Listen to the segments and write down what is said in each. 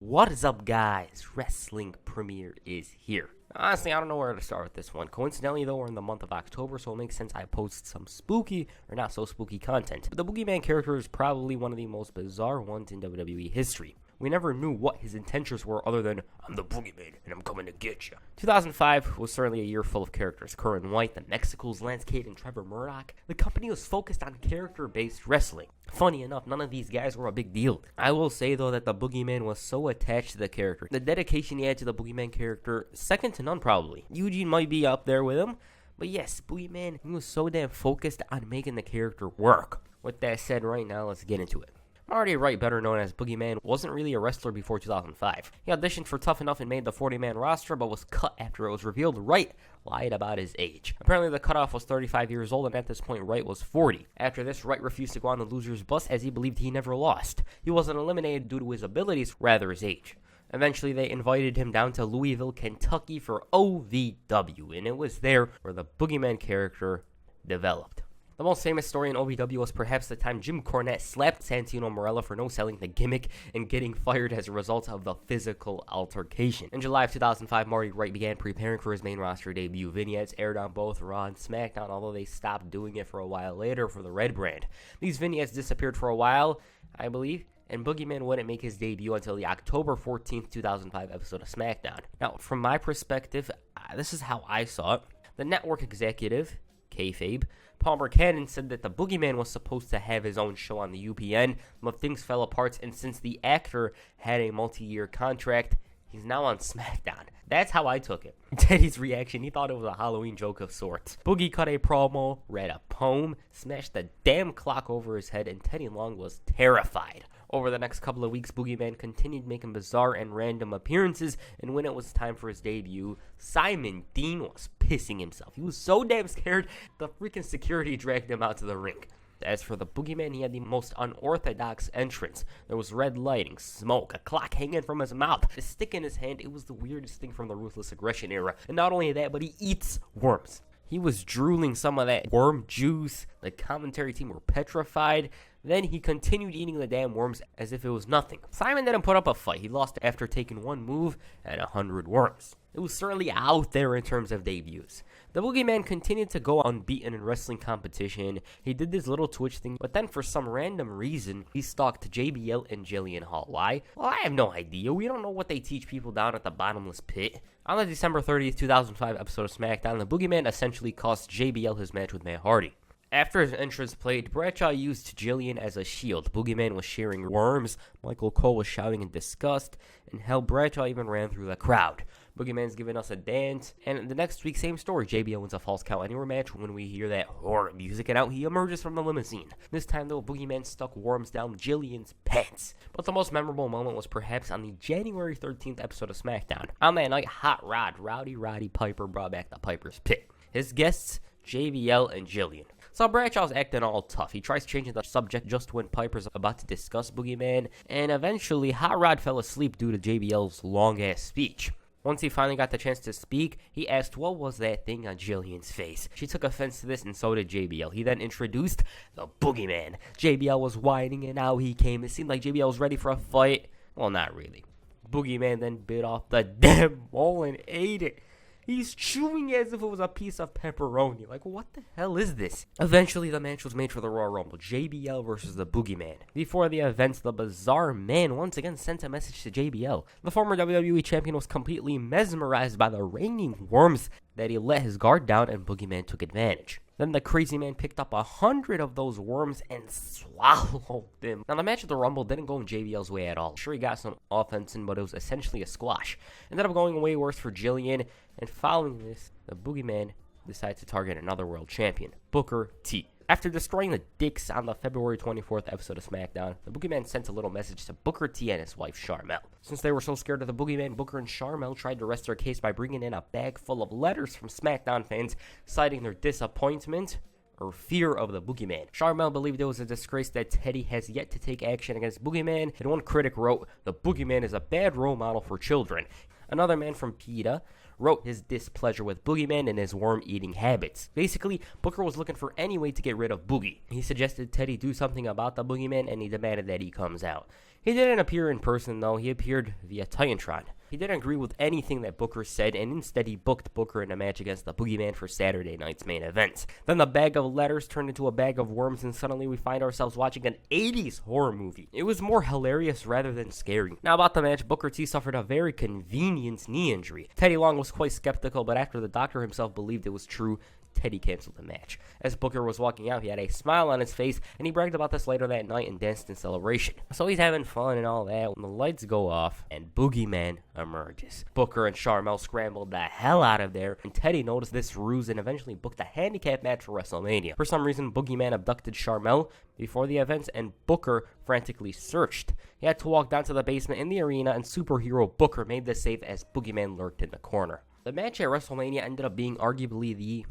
What is up, guys? Wrestling Premiere is here. Honestly, I don't know where to start with this one. Coincidentally, though, we're in the month of October, so it makes sense I post some spooky, or not so spooky, content. But the Boogeyman character is probably one of the most bizarre ones in WWE history. We never knew what his intentions were other than, I'm the Boogeyman, and I'm coming to get you. 2005 was certainly a year full of characters. Curran White, the Mexicals, Lance Cade, and Trevor Murdoch. The company was focused on character-based wrestling. Funny enough, none of these guys were a big deal. I will say, though, that the Boogeyman was so attached to the character. The dedication he had to the Boogeyman character, second to none probably. Eugene might be up there with him, but yes, Boogeyman, he was so damn focused on making the character work. With that said, right now, let's get into it. Marty Wright, better known as Boogeyman, wasn't really a wrestler before 2005. He auditioned for Tough Enough and made the 40-man roster, but was cut after it was revealed Wright lied about his age. Apparently, the cutoff was 35 years old, and at this point, Wright was 40. After this, Wright refused to go on the loser's bus as he believed he never lost. He wasn't eliminated due to his abilities, rather his age. Eventually, they invited him down to Louisville, Kentucky for OVW, and it was there where the Boogeyman character developed. The most famous story in OVW was perhaps the time Jim Cornette slapped Santino Marella for no-selling the gimmick and getting fired as a result of the physical altercation. In July of 2005, Marty Wright began preparing for his main roster debut. Vignettes aired on both Raw and SmackDown, although they stopped doing it for a while later for the Red brand. These vignettes disappeared for a while, I believe, and Boogeyman wouldn't make his debut until the October 14th, 2005 episode of SmackDown. Now, from my perspective, this is how I saw it. The network executive, kayfabe, Palmer Cannon, said that the Boogeyman was supposed to have his own show on the UPN, but things fell apart, and since the actor had a multi-year contract, he's now on SmackDown. That's how I took it. Teddy's reaction, he thought it was a Halloween joke of sorts. Boogie cut a promo, read a poem, smashed the damn clock over his head, and Teddy Long was terrified. Over the next couple of weeks, Boogeyman continued making bizarre and random appearances, and when it was time for his debut, Simon Dean was pissing himself. He was so damn scared, the freaking security dragged him out to the ring. As for the Boogeyman, he had the most unorthodox entrance. There was red lighting, smoke, a clock hanging from his mouth, a stick in his hand. It was the weirdest thing from the Ruthless Aggression era. And not only that, but he eats worms. He was drooling some of that worm juice. The commentary team were petrified. Then he continued eating the damn worms as if it was nothing. Simon didn't put up a fight. He lost after taking one move and 100 worms. It was certainly out there in terms of debuts. The Boogeyman continued to go unbeaten in wrestling competition. He did this little Twitch thing, but then for some random reason, he stalked JBL and Jillian Hall. Why? Well, I have no idea. We don't know what they teach people down at the bottomless pit. On the December 30th, 2005 episode of SmackDown, the Boogeyman essentially cost JBL his match with Matt Hardy. After his entrance played, Bradshaw used Jillian as a shield. Boogeyman was sharing worms, Michael Cole was shouting in disgust, and hell, Bradshaw even ran through the crowd. Boogeyman's giving us a dance, and the next week, same story. JBL wins a false count anywhere match when we hear that horror music, and out he emerges from the limousine. This time, though, Boogeyman stuck worms down Jillian's pants. But the most memorable moment was perhaps on the January 13th episode of SmackDown. On that night, Hot Rod, Rowdy Roddy Piper brought back the Piper's Pit. His guests, JBL and Jillian. So Bradshaw's acting all tough. He tries changing the subject just when Piper's about to discuss Boogeyman, and eventually Hot Rod fell asleep due to JBL's long-ass speech. Once he finally got the chance to speak, he asked what was that thing on Jillian's face. She took offense to this, and so did JBL. He then introduced the Boogeyman. JBL was whining, and out he came. It seemed like JBL was ready for a fight. Well, not really. Boogeyman then bit off the damn bowl and ate it. He's chewing as if it was a piece of pepperoni. Like, what the hell is this? Eventually, the match was made for the Royal Rumble. JBL versus the Boogeyman. Before the events, the Bizarre Man once again sent a message to JBL. The former WWE champion was completely mesmerized by the raining worms that he let his guard down, and Boogeyman took advantage. Then the crazy man picked up 100 of those worms and swallowed them. Now, the match at the Rumble didn't go in JBL's way at all. Sure, he got some offense in, but it was essentially a squash. Ended up going way worse for Jillian, and following this, the Boogeyman decided to target another world champion, Booker T. After destroying the Dicks on the February 24th episode of SmackDown, the Boogeyman sent a little message to Booker T and his wife, Sharmell. Since they were so scared of the Boogeyman, Booker and Sharmell tried to rest their case by bringing in a bag full of letters from SmackDown fans citing their disappointment or fear of the Boogeyman. Sharmell believed it was a disgrace that Teddy has yet to take action against Boogeyman, and one critic wrote, "The Boogeyman is a bad role model for children." Another man from PETA wrote his displeasure with Boogeyman and his worm-eating habits. Basically, Booker was looking for any way to get rid of Boogie. He suggested Teddy do something about the Boogeyman, and he demanded that he comes out. He didn't appear in person, though. He appeared via Titantron. He didn't agree with anything that Booker said, and instead he booked Booker in a match against the Boogeyman for Saturday night's main event. Then the bag of letters turned into a bag of worms, and suddenly we find ourselves watching an 80s horror movie. It was more hilarious rather than scary. Now about the match, Booker T suffered a very convenient knee injury. Teddy Long was quite skeptical, but after the doctor himself believed it was true, Teddy canceled the match. As Booker was walking out, he had a smile on his face, and he bragged about this later that night and danced in celebration. So he's having fun and all that when the lights go off and Boogeyman emerges. Booker and Sharmell scrambled the hell out of there, and Teddy noticed this ruse and eventually booked a handicap match for WrestleMania. For some reason, Boogeyman abducted Sharmell before the event, and Booker frantically searched. He had to walk down to the basement in the arena, and superhero Booker made the save as Boogeyman lurked in the corner. The match at WrestleMania ended up being arguably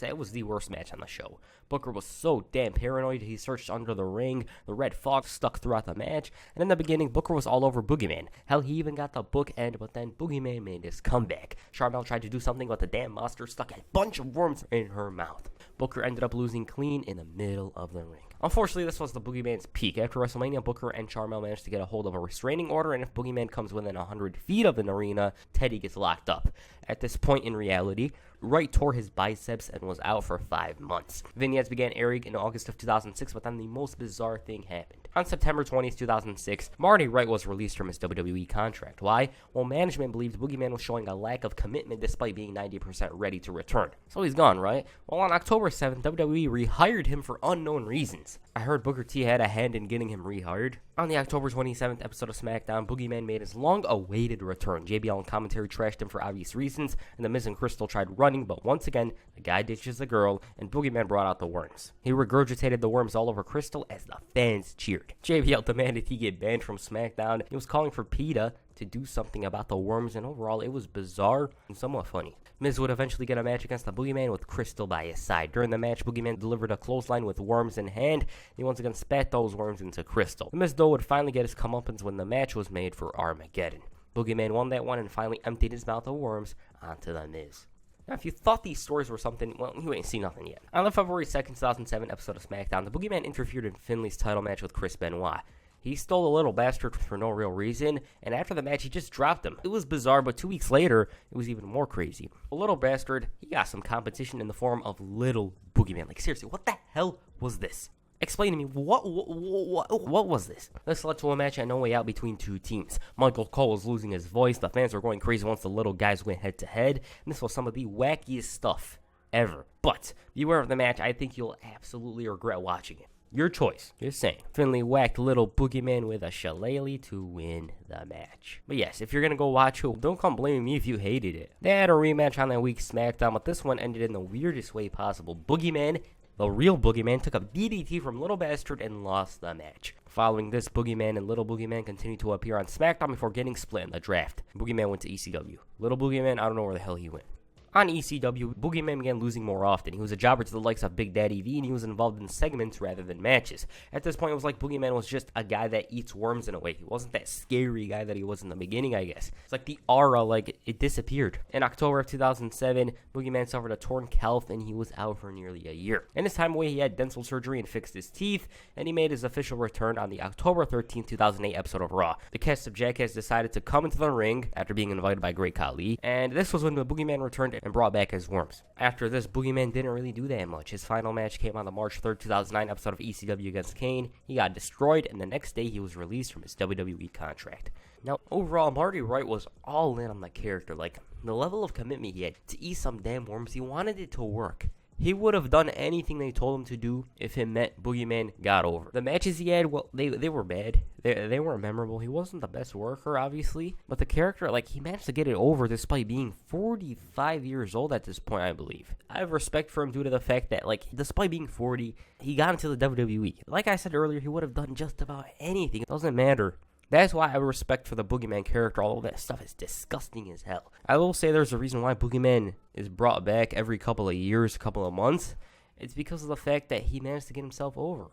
it was the worst match on the show. Booker was so damn paranoid, he searched under the ring, the red fog stuck throughout the match, and in the beginning, Booker was all over Boogeyman. Hell, he even got the bookend, but then Boogeyman made his comeback. Sharmell tried to do something, but the damn monster stuck a bunch of worms in her mouth. Booker ended up losing clean in the middle of the ring. Unfortunately, this was the Boogeyman's peak. After WrestleMania, Booker and Sharmell managed to get a hold of a restraining order, and if Boogeyman comes within 100 feet of an arena, Teddy gets locked up. At this point in reality, Wright tore his biceps and was out for 5 months. Vignettes began airing in August of 2006, but then the most bizarre thing happened. On September 20th, 2006, Marty Wright was released from his WWE contract. Why? Well, management believed Boogeyman was showing a lack of commitment despite being 90% ready to return. So he's gone, right? Well, on October 7th, WWE rehired him for unknown reasons. I heard Booker T had a hand in getting him rehired. On the October 27th episode of SmackDown, Boogeyman made his long-awaited return. JBL and commentary trashed him for obvious reasons, and The Miz and Crystal tried running, but once again, the guy ditches the girl, and Boogeyman brought out the worms. He regurgitated the worms all over Crystal as the fans cheered. JBL demanded he get banned from SmackDown. He was calling for PETA to do something about the worms, and overall, it was bizarre and somewhat funny. Miz would eventually get a match against the Boogeyman with Crystal by his side. During the match, Boogeyman delivered a clothesline with worms in hand. He once again spat those worms into Crystal. The Miz, though, would finally get his comeuppance when the match was made for Armageddon. Boogeyman won that one and finally emptied his mouth of worms onto the Miz. Now, if you thought these stories were something, well, you ain't seen nothing yet. On the February 2nd, 2007 episode of SmackDown, the Boogeyman interfered in Finlay's title match with Chris Benoit. He stole a little bastard for no real reason, and after the match, he just dropped him. It was bizarre, but 2 weeks later, it was even more crazy. A little bastard, he got some competition in the form of Little Boogeyman. Like, seriously, what the hell was this? Explain to me, what was this? This led to a match at No Way Out between two teams. Michael Cole was losing his voice, the fans were going crazy once the little guys went head-to-head, and this was some of the wackiest stuff ever. But, beware of the match, I think you'll absolutely regret watching it. Your choice. Just saying. Finlay whacked Little Boogeyman with a shillelagh to win the match. But yes, if you're going to go watch it, don't come blaming me if you hated it. They had a rematch on that week's SmackDown, but this one ended in the weirdest way possible. Boogeyman, the real Boogeyman, took a DDT from Little Bastard and lost the match. Following this, Boogeyman and Little Boogeyman continued to appear on SmackDown before getting split in the draft. Boogeyman went to ECW. Little Boogeyman, I don't know where the hell he went. On ECW, Boogeyman began losing more often. He was a jobber to the likes of Big Daddy V, and he was involved in segments rather than matches. At this point, it was like Boogeyman was just a guy that eats worms in a way. He wasn't that scary guy that he was in the beginning, I guess. It's like the aura, it disappeared. In October of 2007, Boogeyman suffered a torn calf, and he was out for nearly a year. In his time away, he had dental surgery and fixed his teeth, and he made his official return on the October 13, 2008 episode of Raw. The cast of Jackass decided to come into the ring after being invited by Great Khali, and this was when the Boogeyman returned and brought back his worms. After this, Boogeyman didn't really do that much. His final match came on the March 3rd, 2009 episode of ECW against Kane. He got destroyed, and the next day he was released from his WWE contract. Now, overall, Marty Wright was all in on the character. Like, the level of commitment he had to eat some damn worms, he wanted it to work. He would have done anything they told him to do if it meant Boogeyman got over. The matches he had, well, they were bad. They weren't memorable. He wasn't the best worker, obviously. But the character, he managed to get it over despite being 45 years old at this point, I believe. I have respect for him due to the fact that, despite being 40, he got into the WWE. Like I said earlier, he would have done just about anything. It doesn't matter. That's why I have respect for the Boogeyman character, although that stuff is disgusting as hell. I will say there's a reason why Boogeyman is brought back every couple of years, couple of months. It's because of the fact that he managed to get himself over.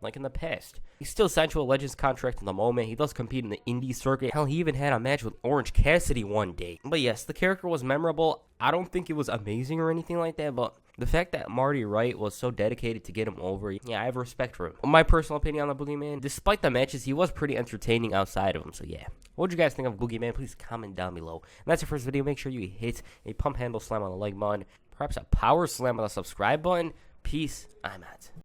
like in the past. He's still signed to a Legends contract in the moment. He does compete in the indie circuit. Hell, he even had a match with Orange Cassidy one day. But yes, the character was memorable. I don't think it was amazing or anything like that, but the fact that Marty Wright was so dedicated to get him over, yeah, I have respect for him. My personal opinion on the Boogeyman, despite the matches, he was pretty entertaining outside of them, so yeah. What did you guys think of Boogeyman? Please comment down below. And that's your first video. Make sure you hit a pump handle slam on the like button, perhaps a power slam on the subscribe button. Peace. I'm out.